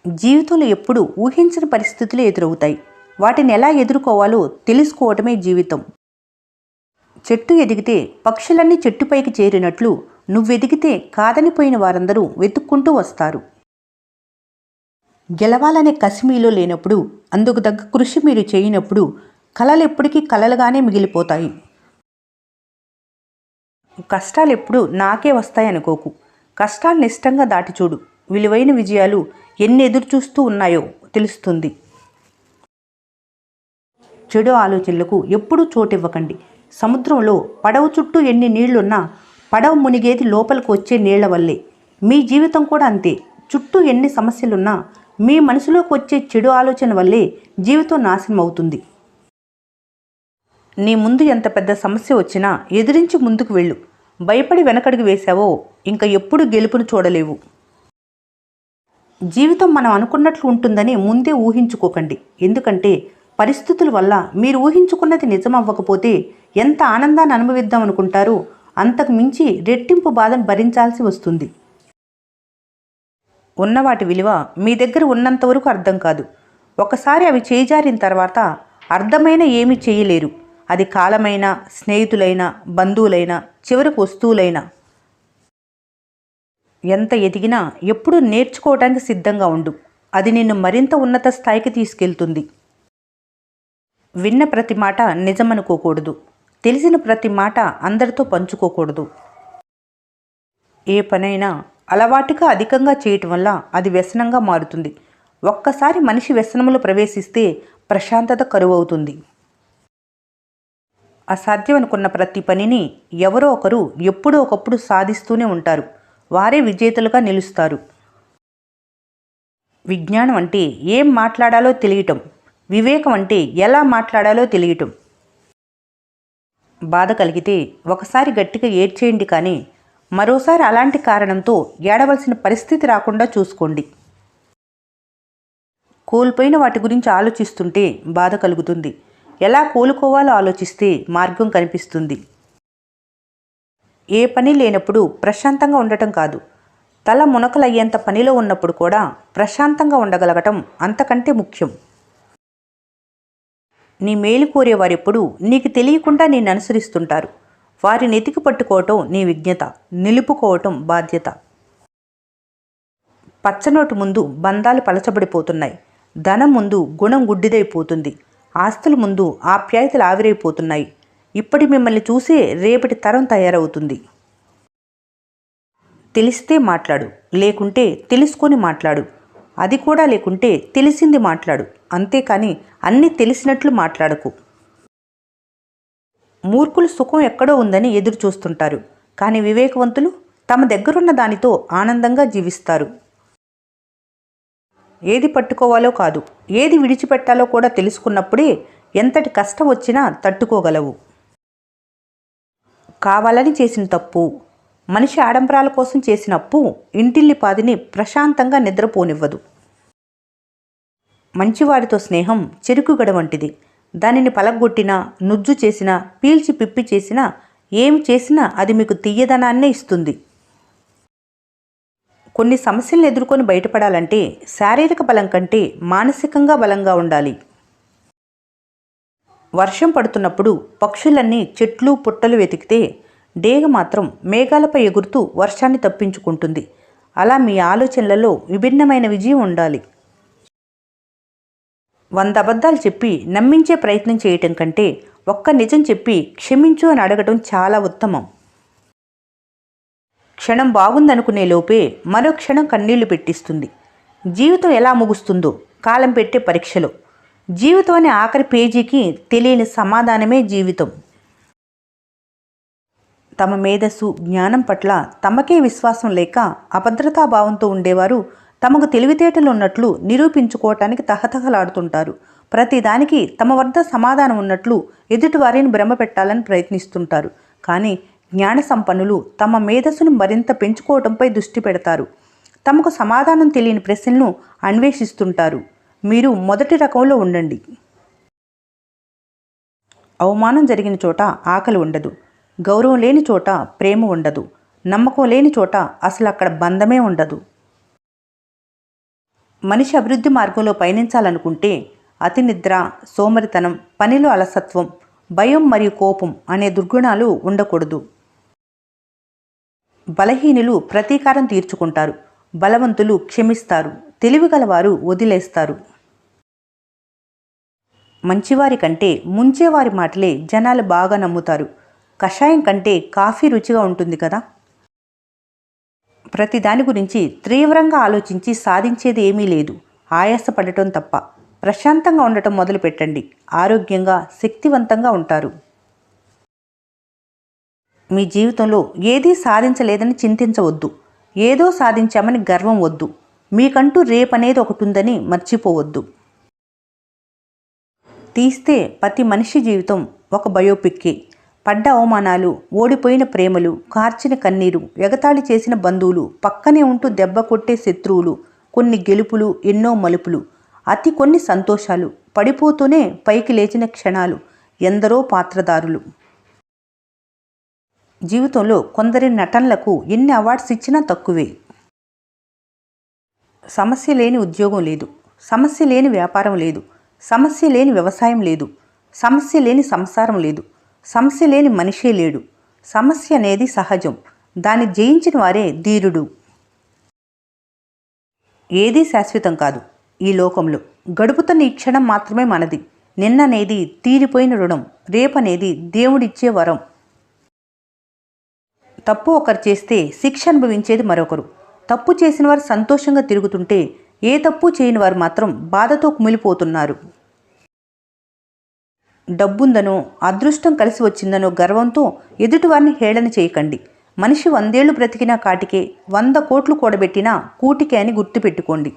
జీవితంలో ఎప్పుడూ ఊహించని పరిస్థితులు ఎదురవుతాయి. వాటిని ఎలా ఎదుర్కోవాలో తెలుసుకోవటమే జీవితం. చెట్టు ఎదిగితే పక్షులన్నీ చెట్టుపైకి చేరినట్లు నువ్వెదిగితే కాదనిపోయిన వారందరూ వెతుక్కుంటూ వస్తారు. గెలవాలనే కసి మీలో లేనప్పుడు, అందుకు తగ్గ కృషి మీరు చేయనప్పుడు కలలెప్పటికీ కలలుగానే మిగిలిపోతాయి. కష్టాలెప్పుడు నాకే వస్తాయనుకోకు. కష్టాలను ఇష్టంగా దాటి చూడు. విలువైన విజయాలు ఎన్ని ఎదురుచూస్తూ ఉన్నాయో తెలుస్తుంది. చెడు ఆలోచనలకు ఎప్పుడూ చోటివ్వకండి. సముద్రంలో పడవ చుట్టూ ఎన్ని నీళ్లున్నా పడవ మునిగేది లోపలికి వచ్చే నీళ్ల వల్లే. మీ జీవితం కూడా అంతే. చుట్టూ ఎన్ని సమస్యలున్నా మీ మనసులోకి వచ్చే చెడు ఆలోచన వల్లే జీవితం నాశనం అవుతుంది. నీ ముందు ఎంత పెద్ద సమస్య వచ్చినా ఎదిరించి ముందుకు వెళ్ళు. భయపడి వెనకడుగు వేశావో ఇంకా ఎప్పుడు గెలుపును చూడలేవు. జీవితం మనం అనుకున్నట్లు ఉంటుందని ముందే ఊహించుకోకండి. ఎందుకంటే పరిస్థితుల వల్ల మీరు ఊహించుకున్నది నిజమవ్వకపోతే ఎంత ఆనందాన్ని అనుభవిద్దాం అనుకుంటారో అంతకు మించి రెట్టింపు బాధను భరించాల్సి వస్తుంది. ఉన్నవాటి విలువ మీ దగ్గర ఉన్నంతవరకు అర్థం కాదు. ఒకసారి అవి చేజారిన తర్వాత అర్థమైన ఏమీ చేయలేరు. అది కాలమైనా, స్నేహితులైనా, బంధువులైనా, చివరికి వస్తువులైనా. ఎంత ఎదిగినా ఎప్పుడూ నేర్చుకోవడానికి సిద్ధంగా ఉండు. అది నిన్ను మరింత ఉన్నత స్థాయికి తీసుకెళ్తుంది. విన్న ప్రతి మాట నిజమనుకోకూడదు. తెలిసిన ప్రతి మాట అందరితో పంచుకోకూడదు. ఏ పనైనా అలవాటుగా అధికంగా చేయటం వల్ల అది వ్యసనంగా మారుతుంది. ఒక్కసారి మనిషి వ్యసనములు ప్రవేశిస్తే ప్రశాంతత కరువవుతుంది. అసాధ్యం అనుకున్న ప్రతి పనిని ఎవరో ఒకరు ఎప్పుడో ఒకప్పుడు సాధిస్తూనే ఉంటారు. వారే విజేతలుగా నిలుస్తారు. విజ్ఞానం అంటే ఏం మాట్లాడాలో తెలియటం. వివేకం అంటే ఎలా మాట్లాడాలో తెలియటం. బాధ కలిగితే ఒకసారి గట్టిగా ఏడ్చేయండి, కానీ మరోసారి అలాంటి కారణంతో ఏడవలసిన పరిస్థితి రాకుండా చూసుకోండి. కోల్పోయిన వాటి గురించి ఆలోచిస్తుంటే బాధ కలుగుతుంది. ఎలా కోలుకోవాలో ఆలోచిస్తే మార్గం కనిపిస్తుంది. ఏ పని లేనప్పుడు ప్రశాంతంగా ఉండటం కాదు, తల మునకలయ్యేంత పనిలో ఉన్నప్పుడు కూడా ప్రశాంతంగా ఉండగలగటం అంతకంటే ముఖ్యం. నీ మేలు కోరేవారెప్పుడు నీకు తెలియకుండా నిన్ను అనుసరిస్తుంటారు. వారిని ఎతికి పట్టుకోవటం నీ విజ్ఞత, నిలుపుకోవటం బాధ్యత. పచ్చనోటు ముందు బంధాలు పలచబడిపోతున్నాయి. ధనం ముందు గుణం గుడ్డిదైపోతుంది. ఆస్తుల ముందు ఆప్యాయతలు ఆవిరైపోతున్నాయి. ఇప్పటి మిమ్మల్ని చూసే రేపటి తరం తయారవుతుంది. తెలిస్తే మాట్లాడు, లేకుంటే తెలుసుకొని మాట్లాడు. అది కూడా లేకుంటే తెలిసింది మాట్లాడు. అంతేకాని అన్నీ తెలిసినట్లు మాట్లాడకు. మూర్ఖులు సుఖం ఎక్కడో ఉందని ఎదురు చూస్తుంటారు, కానీ వివేకవంతులు తమ దగ్గరున్న దానితో ఆనందంగా జీవిస్తారు. ఏది పట్టుకోవాలో కాదు, ఏది విడిచిపెట్టాలో కూడా తెలుసుకున్నప్పుడే ఎంతటి కష్టం వచ్చినా తట్టుకోగలవు. కావాలని చేసిన తప్పు, మనిషి ఆడంబరాల కోసం చేసిన అప్పు ఇంటిల్లిపాదిని ప్రశాంతంగా నిద్రపోనివ్వదు. మంచివారితో స్నేహం చెరుకుగడ వంటిది. దానిని పలగొట్టినా, నుజ్జు చేసినా, పీల్చి పిప్పి చేసినా, ఏమి చేసినా అది మీకు తీయదనాన్నే ఇస్తుంది. కొన్ని సమస్యలను ఎదుర్కొని బయటపడాలంటే శారీరక బలం కంటే మానసికంగా బలంగా ఉండాలి. వర్షం పడుతున్నప్పుడు పక్షులన్నీ చెట్లు పుట్టలు వెతికితే డేగ మాత్రం మేఘాలపై ఎగురుతూ వర్షాన్ని తప్పించుకుంటుంది. అలా మీ ఆలోచనలలో విభిన్నమైన విజయం ఉండాలి. 100 అబద్ధాలు చెప్పి నమ్మించే ప్రయత్నం చేయటం కంటే ఒక్క నిజం చెప్పి క్షమించు అని అడగటం చాలా ఉత్తమం. క్షణం బాగుందనుకునే లోపే మరో క్షణం కన్నీళ్లు పెట్టిస్తుంది. జీవితం ఎలా ముగుస్తుందో కాలం పెట్టే పరీక్షలో. జీవితం అనే ఆఖరి పేజీకి తెలియని సమాధానమే జీవితం. తమ మేధస్సు, జ్ఞానం పట్ల తమకే విశ్వాసం లేక అభద్రతాభావంతో ఉండేవారు తమకు తెలివితేటలు ఉన్నట్లు నిరూపించుకోవటానికి తహతహలాడుతుంటారు. ప్రతిదానికి తమ వద్ద సమాధానం ఉన్నట్లు ఎదుటివారిని భ్రమ పెట్టాలని ప్రయత్నిస్తుంటారు. కానీ జ్ఞాన సంపన్నులు తమ మేధస్సును మరింత పెంచుకోవడంపై దృష్టి పెడతారు. తమకు సమాధానం తెలియని ప్రశ్నలను అన్వేషిస్తుంటారు. మీరు మొదటి రకంలో ఉండండి. అవమానం జరిగిన చోట ఆకలి ఉండదు. గౌరవం లేని చోట ప్రేమ ఉండదు. నమ్మకం లేని చోట అసలు అక్కడ బంధమే ఉండదు. మనిషి అభివృద్ధి మార్గంలో పయనించాలనుకుంటే అతి నిద్ర, సోమరితనం, పనిలో అలసత్వం, భయం మరియు కోపం అనే దుర్గుణాలు ఉండకూడదు. బలహీనులు ప్రతీకారం తీర్చుకుంటారు, బలవంతులు క్షమిస్తారు, తెలివిగలవారు వదిలేస్తారు. మంచివారి కంటే ముంచేవారి మాటలే జనాలు బాగా నమ్ముతారు. కషాయం కంటే కాఫీ రుచిగా ఉంటుంది కదా. ప్రతి దాని గురించి తీవ్రంగా ఆలోచించి సాధించేది ఏమీ లేదు. ఆయాసపడటం తప్ప. ప్రశాంతంగా ఉండటం మొదలు పెట్టండి. ఆరోగ్యంగా, శక్తివంతంగా ఉంటారు. మీ జీవితంలో ఏదీ సాధించలేదని చింతించవద్దు. ఏదో సాధించామని గర్వం వద్దు. మీకంటూ రేపనేది ఒకటి ఉందని మర్చిపోవద్దు. తీస్తే ప్రతి మనిషి జీవితం ఒక బయోపిక్కే. పడ్డ అవమానాలు, ఓడిపోయిన ప్రేమలు, కార్చిన కన్నీరు, ఎగతాళి చేసిన బంధువులు, పక్కనే ఉంటూ దెబ్బ కొట్టే శత్రువులు, కొన్ని గెలుపులు, ఎన్నో మలుపులు, అతి కొన్ని సంతోషాలు, పడిపోతూనే పైకి లేచిన క్షణాలు, ఎందరో పాత్రదారులు. జీవితంలో కొందరి నటనలకు ఎన్ని అవార్డ్స్ ఇచ్చినా తక్కువే. సమస్య లేని ఉద్యోగం లేదు, సమస్య లేని వ్యాపారం లేదు, సమస్య లేని వ్యవసాయం లేదు, సమస్య లేని సంసారం లేదు, సమస్య లేని మనిషే లేడు. సమస్య అనేది సహజం. దాన్ని జయించిన వారే ధీరుడు. ఏదీ శాశ్వతం కాదు ఈ లోకంలో. గడుపుతున్న ఈ క్షణం మాత్రమే మనది. నిన్ననేది తీరిపోయిన రుణం, రేపనేది దేవుడిచ్చే వరం. తప్పు ఒకరు చేస్తే శిక్ష అనుభవించేది మరొకరు. తప్పు చేసిన వారు సంతోషంగా తిరుగుతుంటే ఏ తప్పు చేయని వారు మాత్రం బాధతో కుమిలిపోతున్నారు. డబ్బుందనో, అదృష్టం కలిసి వచ్చిందనో గర్వంతో ఎదుటివారిని హేళన చేయకండి. మనిషి 100 ఏళ్లు బ్రతికినా కాటికే, 100 కోట్లు కూడబెట్టినా కూటికే అని గుర్తుపెట్టుకోండి.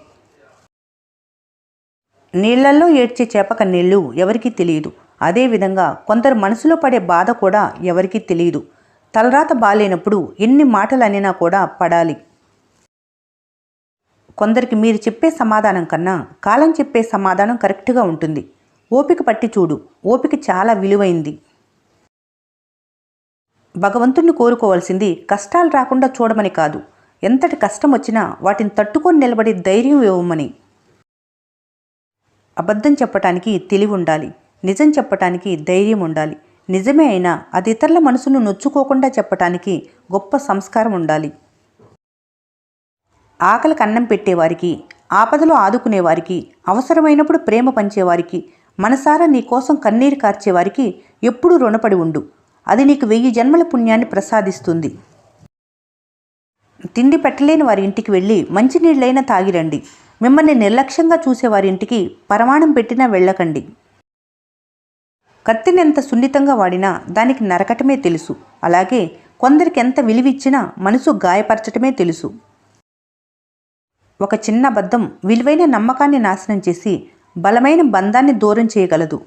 నీళ్లల్లో ఏడ్చే చేప కన్నీళ్ళు ఎవరికీ తెలియదు. అదేవిధంగా కొందరు మనసులో పడే బాధ కూడా ఎవరికీ తెలియదు. తలరాత బాలేనప్పుడు ఎన్ని మాటలు అనినా కూడా పడాలి. కొందరికి మీరు చెప్పే సమాధానం కన్నా కాలం చెప్పే సమాధానం కరెక్ట్గా ఉంటుంది. ఓపిక పట్టి చూడు. ఓపిక చాలా విలువైంది. భగవంతుణ్ణి కోరుకోవాల్సింది కష్టాలు రాకుండా చూడమని కాదు, ఎంతటి కష్టం వచ్చినా వాటిని తట్టుకొని నిలబడి ధైర్యం ఇవ్వమని. అబద్ధం చెప్పటానికి తెలివి ఉండాలి, నిజం చెప్పటానికి ధైర్యం ఉండాలి. నిజమే అయినా అది ఇతరుల మనసును నొచ్చుకోకుండా చెప్పటానికి గొప్ప సంస్కారం ఉండాలి. ఆకలికి అన్నం పెట్టేవారికి, ఆపదలో ఆదుకునేవారికి, అవసరమైనప్పుడు ప్రేమ పంచేవారికి, మనసారా నీ కోసం కన్నీరు కార్చేవారికి ఎప్పుడూ రుణపడి ఉండు. అది నీకు 1000 జన్మల పుణ్యాన్ని ప్రసాదిస్తుంది. తిండి పెట్టలేని వారి ఇంటికి వెళ్ళి మంచినీళ్ళైనా తాగిరండి. మిమ్మల్ని నిర్లక్ష్యంగా చూసేవారింటికి పరమాణం పెట్టినా వెళ్ళకండి. కత్తిని ఎంత సున్నితంగా వాడినా దానికి నరకటమే తెలుసు. అలాగే కొందరికి ఎంత విలువిచ్చినా మనసు గాయపరచటమే తెలుసు. ఒక చిన్న అబద్ధం విలువైన నమ్మకాన్ని నాశనం చేసి బలమైన బంధాన్ని దూరం చేయగలదు.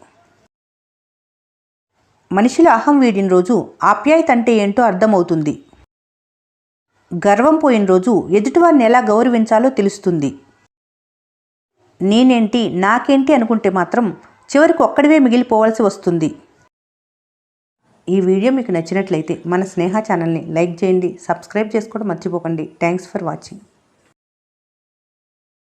మనిషిలో అహం వీడిన రోజు ఆప్యాయత అంటే ఏంటో అర్థమవుతుంది. గర్వం పోయిన రోజు ఎదుటివారిని ఎలా గౌరవించాలో తెలుస్తుంది. నేనేంటి, నాకేంటి అనుకుంటే మాత్రం చివరికి ఒక్కడివే మిగిలిపోవాల్సి వస్తుంది. ఈ వీడియో మీకు నచ్చినట్లయితే మన స్నేహ ఛానల్ని లైక్ చేయండి, సబ్స్క్రైబ్ చేసుకోవడం మర్చిపోకండి. Thanks for watching.